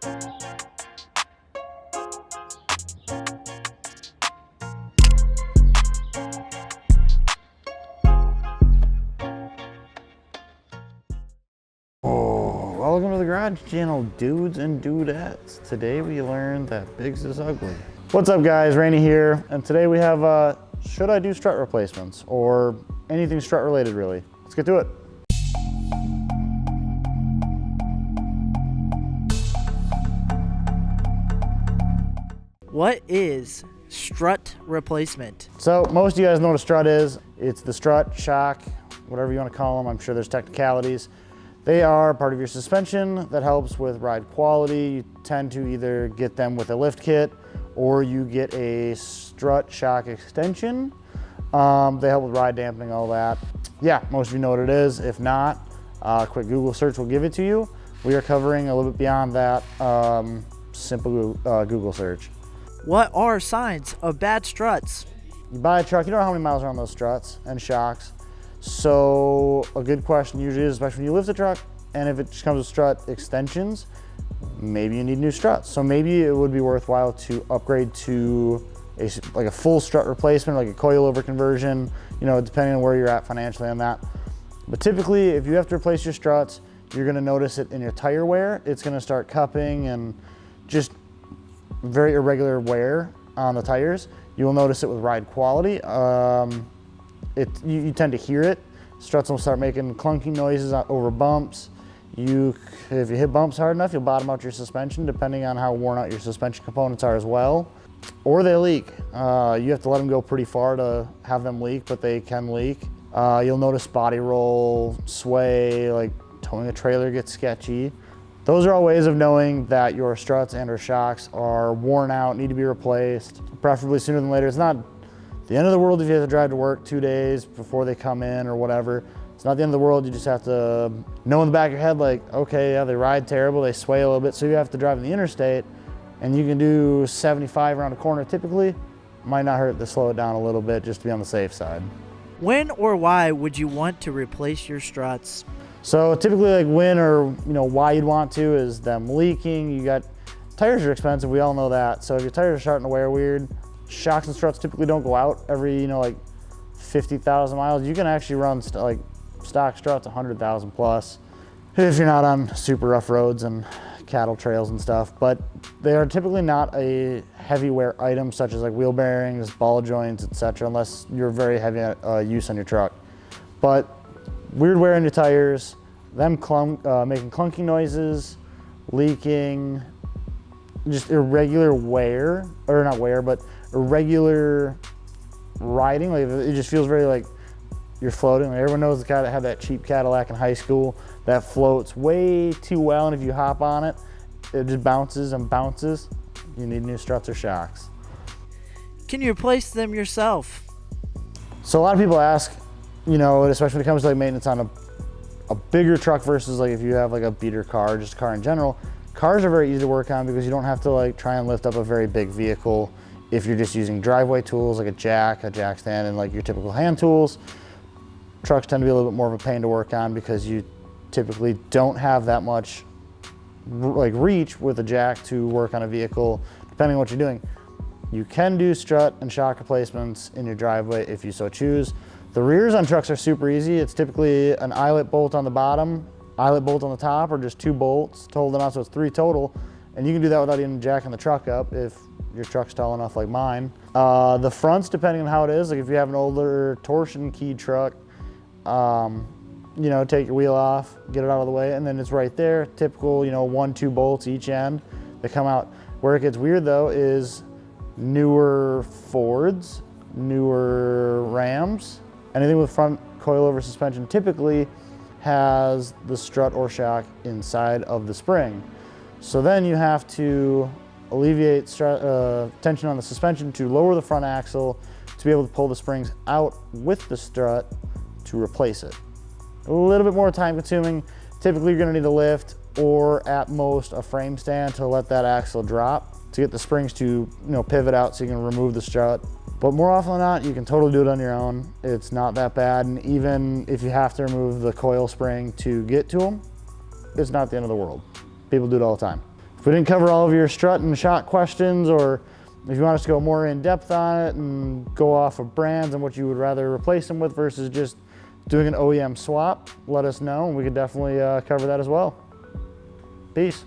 Welcome to the garage channel, dudes and dudettes. Today we learned that Biggs is ugly. What's up guys, Rainey here, and today we have should I do strut replacements or anything strut related really. Let's get to it. What is strut replacement? So most of you guys know what a strut is. It's the strut, shock, whatever you want to call them. I'm sure there's technicalities. They are part of your suspension that helps with ride quality. You tend to either get them with a lift kit or you get a strut shock extension. They help with ride dampening, all that. Yeah, most of you know what it is. If not, a quick Google search will give it to you. We are covering a little bit beyond that simple Google search. What are signs of bad struts? You buy a truck, you don't know how many miles are on those struts and shocks. So a good question usually is, especially when you lift a truck, and if it just comes with strut extensions, maybe you need new struts. So maybe it would be worthwhile to upgrade to like a full strut replacement, like a coilover conversion, you know, depending on where you're at financially on that. But typically, if you have to replace your struts, you're gonna notice it in your tire wear. It's gonna start cupping and just very irregular wear on the tires. You will notice it with ride quality. You tend to hear it. Struts will start making clunky noises over bumps. If you hit bumps hard enough, you'll bottom out your suspension, depending on how worn out your suspension components are as well. Or they leak. You have to let them go pretty far to have them leak, but they can leak. You'll notice body roll, sway, like towing a trailer gets sketchy. Those are all ways of knowing that your struts and or shocks are worn out, need to be replaced, preferably sooner than later. It's not the end of the world if you have to drive to work 2 days before they come in or whatever. It's not the end of the world. You just have to know in the back of your head, like, okay, yeah, they ride terrible, they sway a little bit, so you have to drive in the interstate and you can do 75 around a corner typically. Might not hurt to slow it down a little bit just to be on the safe side. When or why would you want to replace your struts? So typically, like when or why you'd want to is them leaking. Tires are expensive, we all know that. So if your tires are starting to wear weird, shocks and struts typically don't go out every like 50,000 miles. You can actually run like stock struts 100,000 plus if you're not on super rough roads and cattle trails and stuff. But they are typically not a heavy wear item such as like wheel bearings, ball joints, etc., unless you're very heavy use on your truck. But weird wear on your tires, them making clunky noises, leaking, just irregular wear, or not wear, but irregular riding. Like it just feels very like you're floating. Like everyone knows the guy that had that cheap Cadillac in high school that floats way too well, and if you hop on it, it just bounces and bounces. You need new struts or shocks. Can you replace them yourself? So a lot of people ask, especially when it comes to like maintenance on a bigger truck versus like if you have like a beater car, just a car in general. Cars are very easy to work on because you don't have to like try and lift up a very big vehicle if you're just using driveway tools like a jack stand, and like your typical hand tools. Trucks tend to be a little bit more of a pain to work on because you typically don't have that much like reach with a jack to work on a vehicle, depending on what you're doing. You can do strut and shock replacements in your driveway if you so choose. The rears on trucks are super easy. It's typically an eyelet bolt on the bottom, eyelet bolt on the top, or just 2 bolts to hold it on, so it's 3 total. And you can do that without even jacking the truck up if your truck's tall enough like mine. The fronts, depending on how it is, like if you have an older torsion keyed truck, take your wheel off, get it out of the way, and then it's right there. Typical, 1-2 bolts each end that come out. Where it gets weird though is newer Fords, newer Rams, anything with front coilover suspension typically has the strut or shock inside of the spring. So then you have to alleviate tension on the suspension to lower the front axle to be able to pull the springs out with the strut to replace it. A little bit more time consuming. Typically you're gonna need a lift or at most a frame stand to let that axle drop to get the springs to pivot out so you can remove the strut. But more often than not, you can totally do it on your own. It's not that bad, and even if you have to remove the coil spring to get to them, it's not the end of the world. People do it all the time. If we didn't cover all of your strut and shock questions, or if you want us to go more in depth on it and go off of brands and what you would rather replace them with versus just doing an OEM swap, let us know and we could definitely cover that as well. Peace.